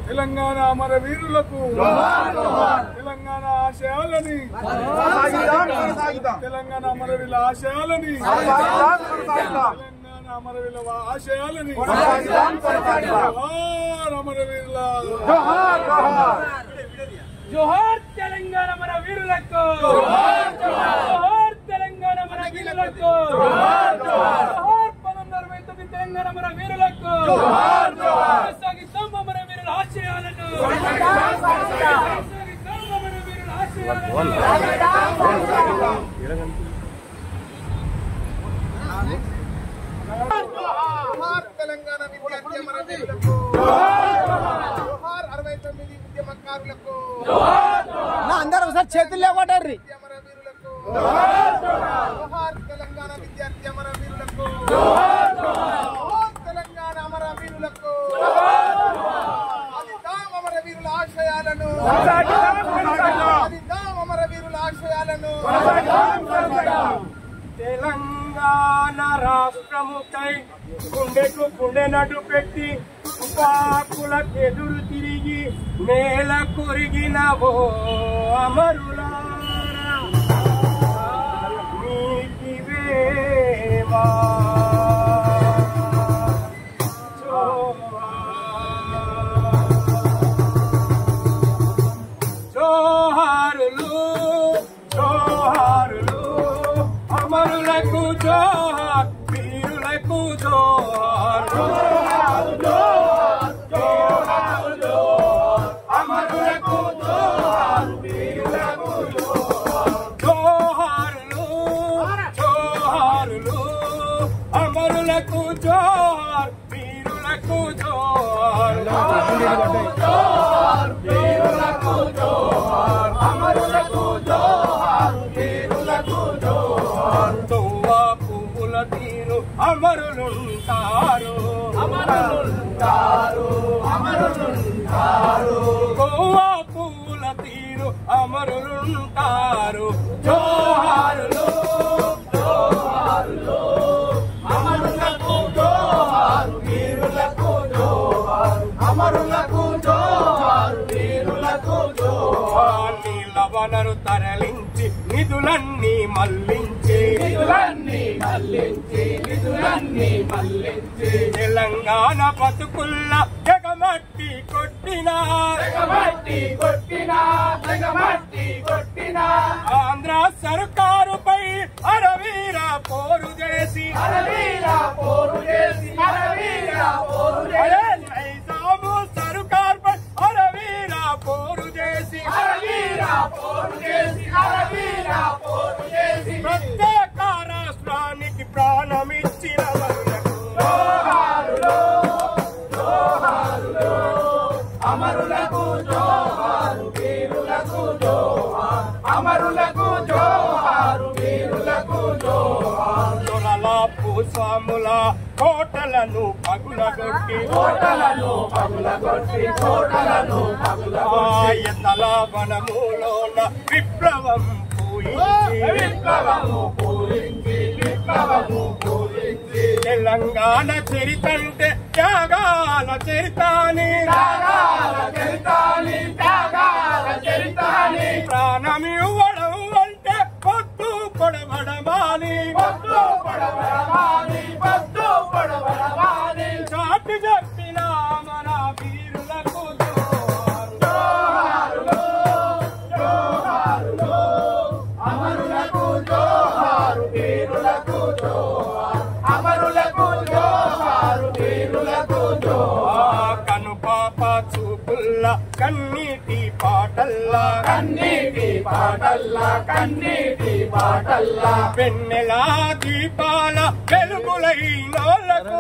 తెలంగాణ అమర వీరులకు తెలంగాణ ఆశయాలని తెలంగాణ అమరవీరుల ఆశయాలని తెలంగాణ అమరవీరుల ఆశయాలని అమరవీరుల జోహార్ తెలంగాణ మన వీరులకు జోహార్ తెలంగాణ మన వీరులకు జోహార్ 1949 తెలంగాణ మన వీరులకు కొనసాగిస్తాం మన వీరుల ఆశయాలను జోహార్ తెలంగాణ విద్యార్థి అమరవీరులకు జోహార్ 69 ఉద్యమకారులకు అందరూ ఒకసారి చేతులు లేవటారు అమరవీరులకు జోహార్ తెలంగాణ విద్యార్థి అమరవీరులకు జోహార్ తెలంగాణ అమరవీరులకు సాధిద్దాం అమరవీరుల ఆశయాలను సాధిద్దాం అమరవీరుల ఆశయాలను తెలంగాణ రాష్ట్రముకై గుండెకు గుండె నడు పెట్టి పాకులకు ఎదురు తిరిగి నేల కొరిగినవో అమరులారా నీకివేమా జోహారులు జోహారులు అమరులకు జోహార్ వీరులకు జోహార్ అమరులకు జోహార్ వీరులకు జోహారులు జోహారులు అమరులకు జోహార్ వీరులకు జోహార్ వీరులకు జోహార్ అమరులకు జోహార్ వీరులకు జోహార్ తోవా పువ్వుల తీరు అమరులుంటారు అమరులుంటారు అమరులుంటారు తోవా పువ్వుల తీరు అమరులుంటారు జోహారులు జోహారులు అమరులకు జోహారు వీరులకు జోహారు అమరులకు జోహారు వీరులకు జోహార్ నీళ్ళ వనరు తరలించి నిధులన్నీ మళ్లించి తెలంగాణ బతుకుల్ల జగమట్టి కొట్టినా ఆంధ్ర సర్కారుపై అరవీర పోరు చేసి నైజాము సర్కారుపై అరవీర పోరు చేసి ప్రత్యేక రాష్ట్రానికి ప్రాణమిచ్చిన అమరులకు జోహారు వీరులకు జోహార్ అమరులకు జోహారు వీరులకు జోహార్ దొరల భూస్వాముల కోటలను పగులగొట్టి ఎత్తల వనములోన విప్లవం తెలంగాణ చరితంటే త్యాగాల చరితాని ప్రాణమివ్వడం అంటే పొద్దు పొడవడమాని చాటి చెప్పిన మన వీరులకు అమరులకు జోహారు వీరులకు జోహార్ అమరులకు జోహారు వీరులకు జోహార్ కను పాప చూపుల్ల కన్నీటి పాటల్లా వెన్నెలా దీపాల వెలుగులైనోళ్లకు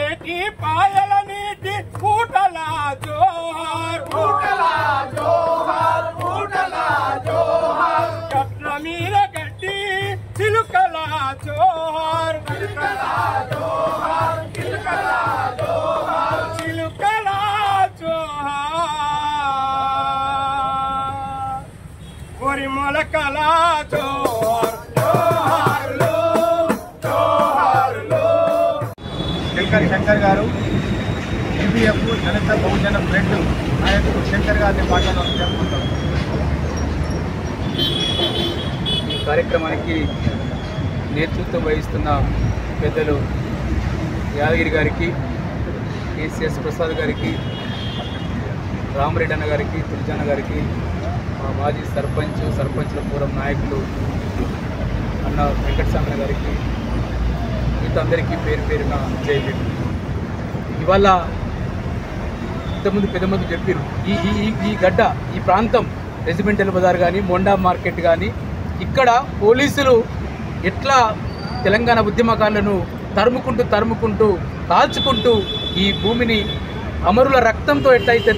ఏటి పాయల నీటి పూటల జోహార్ గట్ల మీద గడ్డి చిలుకల జోహార్ చిలుకల జోహార్ వరి మొలకల జోహార్ జోహార్లు శంకర్ గారు ఈపీఎఫ్ దళిత బహుజన ఫ్రంట్ నాయకుడు శంకర్ గారిని మాట్లాడాలని జరుపుకుంటాం. ఈ కార్యక్రమానికి నేతృత్వం వహిస్తున్న పెద్దలు యాదగిరి గారికి, కేసీఎస్ ప్రసాద్ గారికి, రామరెడ్డి అన్న గారికి, తులజన్న గారికి, మా మాజీ సర్పంచ్ల ఫోరం నాయకులు అన్న వెంకటస్వామి గారికి, మిగతా అందరికీ పేరు పేరున జైలు. ఇవాళ ఇంతకుముందు పెద్దమంది చెప్పారు, ఈ గడ్డ, ఈ ప్రాంతం రెసిడెంటల్ బజార్ కానీ, మొండా మార్కెట్ కానీ, ఇక్కడ పోలీసులు ఎట్లా తెలంగాణ ఉద్యమకారులను తరుముకుంటూ కాల్చుకుంటూ ఈ భూమిని అమరుల రక్తంతో ఎట్లయితే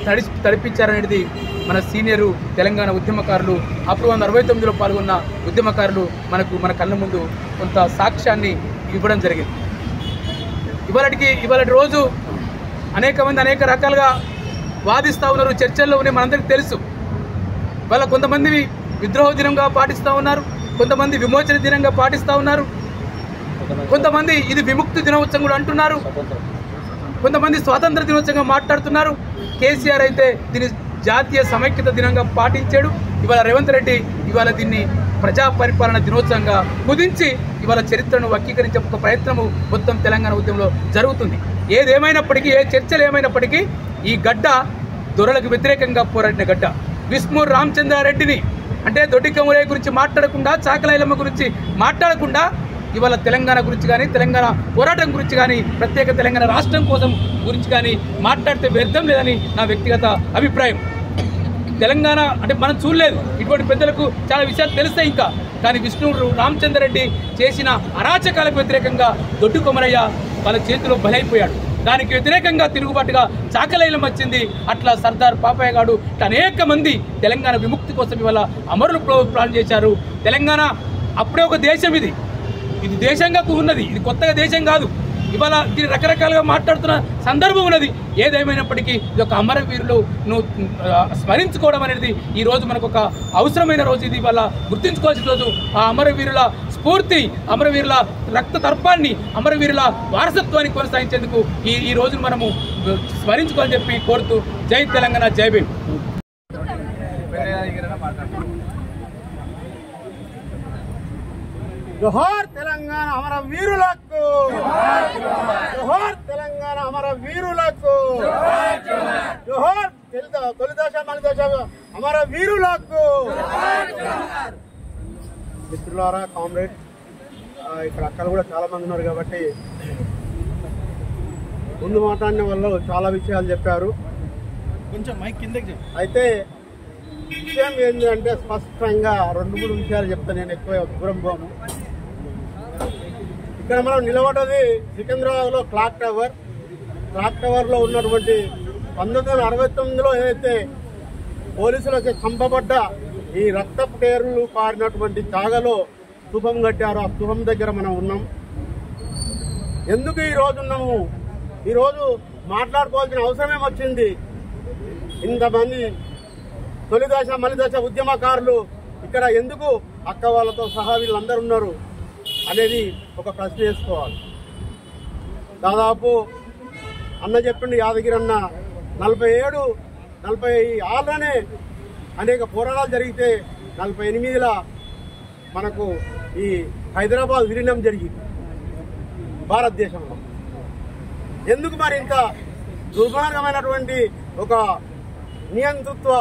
తడిపించారనేది మన సీనియరు తెలంగాణ ఉద్యమకారులు, అప్పుడు 1969లో పాల్గొన్న ఉద్యమకారులు మన కళ్ళ ముందు కొంత సాక్ష్యాన్ని ఇవ్వడం జరిగింది. ఇవాళ రోజు అనేక మంది అనేక రకాలుగా వాదిస్తూ ఉన్నారు, చర్చల్లో ఉన్నాయి, మనందరికీ తెలుసు. వాళ్ళ కొంతమంది విద్రోహ దినంగా పాటిస్తూ ఉన్నారు, కొంతమంది విమోచన దినంగా పాటిస్తూ ఉన్నారు, కొంతమంది ఇది విముక్తి దినోత్సవం కూడా అంటున్నారు, కొంతమంది స్వాతంత్ర దినోత్సవంగా మాట్లాడుతున్నారు. కేసీఆర్ అయితే దీన్ని జాతీయ సమైక్యత దినంగా పాటించాడు. ఇవాళ రేవంత్ రెడ్డి ఇవాళ దీన్ని ప్రజా పరిపాలన దినోత్సవంగా కుదించి ఇవాళ చరిత్రను వక్రీకరించే ఒక ప్రయత్నము మొత్తం తెలంగాణ ఉద్యమంలో జరుగుతుంది. ఏదేమైనప్పటికీ, ఏ చర్చలు ఏమైనప్పటికీ ఈ గడ్డ దొరలకు వ్యతిరేకంగా పోరాడిన గడ్డ. విష్ణు రామచంద్రారెడ్డిని అంటే దొడ్డి కమలయ్య గురించి మాట్లాడకుండా, చాకలైలమ్మ గురించి మాట్లాడకుండా ఇవాళ తెలంగాణ గురించి కానీ, తెలంగాణ పోరాటం గురించి కానీ, ప్రత్యేక తెలంగాణ రాష్ట్రం కోసం గురించి కానీ మాట్లాడితే వ్యర్థం లేదని నా వ్యక్తిగత అభిప్రాయం. తెలంగాణ అంటే మనం చూడలేదు, ఇటువంటి పెద్దలకు చాలా విషయాలు తెలుస్తాయి ఇంకా. కానీ విష్ణు రామచంద్రరెడ్డి చేసిన అరాచకాలకు వ్యతిరేకంగా దొడ్డు కొమరయ్య వాళ్ళ చేతిలో బలైపోయాడు. దానికి వ్యతిరేకంగా తిరుగుబాటుగా చాకలైలం వచ్చింది. అట్లా సర్దార్ పాపయ్య గారు అనేక మంది తెలంగాణ విముక్తి కోసం ఇవాళ అమరులు ప్లాన్ చేశారు. తెలంగాణ అప్పుడే ఒక దేశం, ఇది దేశంగా ఉన్నది, ఇది కొత్తగా దేశం కాదు. ఇవాళ దీన్ని రకరకాలుగా మాట్లాడుతున్న సందర్భం ఉన్నది. ఏదేమైనప్పటికీ ఇది ఒక అమరవీరులను స్మరించుకోవడం అనేది ఈరోజు మనకు ఒక అవసరమైన రోజు. ఇది ఇవాళ గుర్తుంచుకోవాల్సిన రోజు. ఆ అమరవీరుల స్ఫూర్తి, అమరవీరుల రక్త తర్పాన్ని, అమరవీరుల వారసత్వాన్ని కొనసాగించేందుకు ఈ రోజును మనము స్మరించుకోవాలని చెప్పి కోరుతూ జై తెలంగాణ, జై భీమ్. జోహార్ తెలంగాణ అమర వీరులకు, జోహార్ తెలంగాణ అమర వీరులకు, జోహార్ తొలి దశ మలి దశ అమర వీరులకు. మిత్రులారా, కామ్రేడ్, ఇక్కడ అక్కడ కూడా చాలా మంది ఉన్నారు కాబట్టి ముందు మాట్లాడిన వాళ్ళు చాలా విషయాలు చెప్పారు. కొంచెం మైక్ కిందకి. అయితే విషయం ఏంటంటే స్పష్టంగా 2-3 విషయాలు చెప్తాను. నేను ఎక్కువ దూరం పోను. ఇక్కడ మనం నిలబడ్డది సికింద్రాబాద్లో క్లాక్ టవర్లో ఉన్నటువంటి 1969లో ఏదైతే పోలీసులకి చంపబడ్డ ఈ రక్తపు టేర్లు పారినటువంటి జాగలో స్థూపం కట్టారో ఆ స్థూపం దగ్గర మనం ఉన్నాం. ఎందుకు ఈ రోజు ఉన్నాము? ఈరోజు మాట్లాడుకోవాల్సిన అవసరమే వచ్చింది. ఇంతమంది తొలి దశ మలి దశ ఉద్యమకారులు ఇక్కడ ఎందుకు అక్క వాళ్ళతో సహా వీళ్ళందరూ ఉన్నారు అనేది ఒక ప్రశ్న వేసుకోవాలి. దాదాపు అన్న చెప్పిండు, యాదగిరి అన్న 47-46లోనే అనేక పోరాటాలు జరిగితే 48లో మనకు ఈ హైదరాబాద్ విలీనం జరిగింది భారతదేశంలో. ఎందుకు మరి ఇంత దుర్మార్గమైనటువంటి ఒక నియంతృత్వ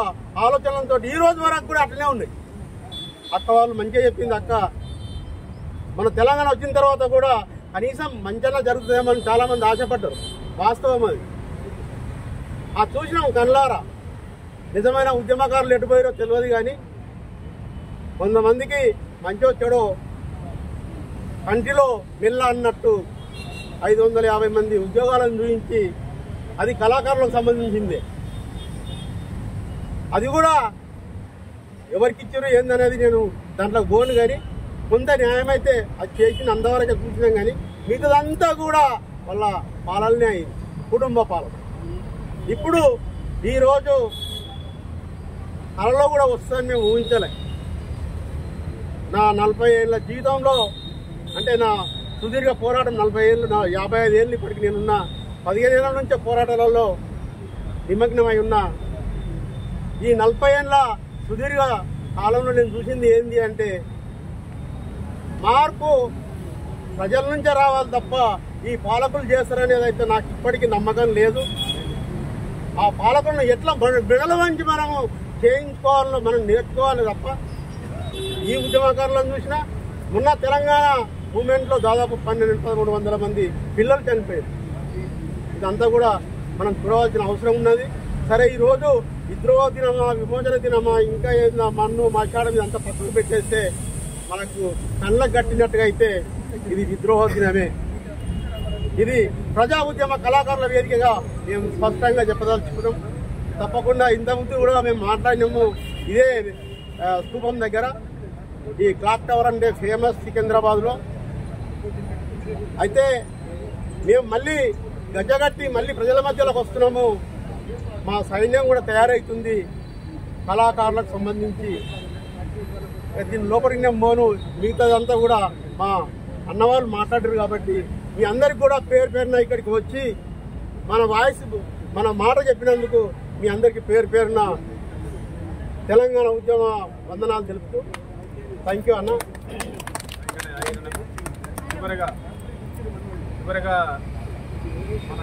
ఆలోచనలతో ఈ రోజు వరకు కూడా అట్లనే ఉన్నాయి. అక్క వాళ్ళు మంచిగా చెప్పింది. అక్క మన తెలంగాణ వచ్చిన తర్వాత కూడా కనీసం మంచిగా జరుగుతుందేమని చాలా మంది ఆశపడ్డారు. వాస్తవం అది. ఆ చూసినాం కళ్ళారా. నిజమైన ఉద్యమకారులు ఎటుపోయారో తెలియదు కానీ కొంతమందికి మంచో చెడో కంటిలో మెల్ల అన్నట్టు 550 మంది ఉద్యోగాలను చూపించి అది కళాకారులకు సంబంధించిందే. అది కూడా ఎవరికిచ్చారు ఏందనేది నేను దాంట్లో పోను. కానీ కొంత న్యాయమైతే అది చేసిన అంతవరకే చూసినాం. కానీ మిగతాదంతా కూడా వాళ్ళ పాలనే అయింది, కుటుంబ పాలన. ఇప్పుడు ఈరోజు కళలో కూడా వస్తుందని మేము ఊహించలే. నా 40 ఏళ్ళ జీవితంలో, అంటే నా సుదీర్ఘ పోరాటం 40 ఏళ్ళు 55 ఏళ్ళు ఇప్పటికి నేనున్న 15 ఏళ్ల నుంచే పోరాటాలలో నిమగ్నమై ఉన్నా. ఈ 40 ఏళ్ళ సుదీర్ఘ కాలంలో నేను చూసింది ఏంది అంటే మార్పు ప్రజల నుంచే రావాలి తప్ప ఈ పాలకులు చేస్తారనేది అయితే నాకు ఇప్పటికీ నమ్మకం లేదు. ఆ పాలకులను ఎట్లా బిడల వంచి మనము చేయించుకోవాలో మనం నేర్చుకోవాలి తప్ప ఈ ఉద్యమకారులను చూసినా మొన్న తెలంగాణ మూమెంట్లో దాదాపు 1200-1300 మంది పిల్లలు చనిపోయారు. ఇదంతా కూడా మనం చూడవలసిన అవసరం ఉన్నది. సరే, ఈరోజు విద్రోహ దినమా, విమోచన దినమా, ఇంకా ఏదైనా మన్ను మాట్లాడడం ఇదంతా పక్కన పెట్టేస్తే మనకు కళ్ళకు కట్టినట్టుగా అయితే ఇది విద్రోహ దినమే. ఇది ప్రజా ఉద్యమ కళాకారుల వేదికగా మేము స్పష్టంగా చెప్పదలుచుకున్నాం. తప్పకుండా ఇంతకుముందు కూడా మేము మాట్లాడినాము ఇదే స్తూపం దగ్గర. ఈ క్లాక్ టవర్ అంటే ఫేమస్ సికింద్రాబాద్లో. అయితే మేము మళ్ళీ గజ్జగట్టి మళ్ళీ ప్రజల మధ్యలోకి వస్తున్నాము. మా సైన్యం కూడా తయారవుతుంది కళాకారులకు సంబంధించి. దీని లోపలికి నేను మోను, మిగతాదంతా కూడా మా అన్నవాళ్ళు మాట్లాడారు. కాబట్టి మీ అందరికి కూడా పేరు పేరున ఇక్కడికి వచ్చి మన వాయిస్ మన మాట చెప్పినందుకు మీ అందరికీ పేరు పేరున తెలంగాణ ఉద్యమ వందనాలు తెలుపుతూ థ్యాంక్ యూ అన్న. చివరగా మన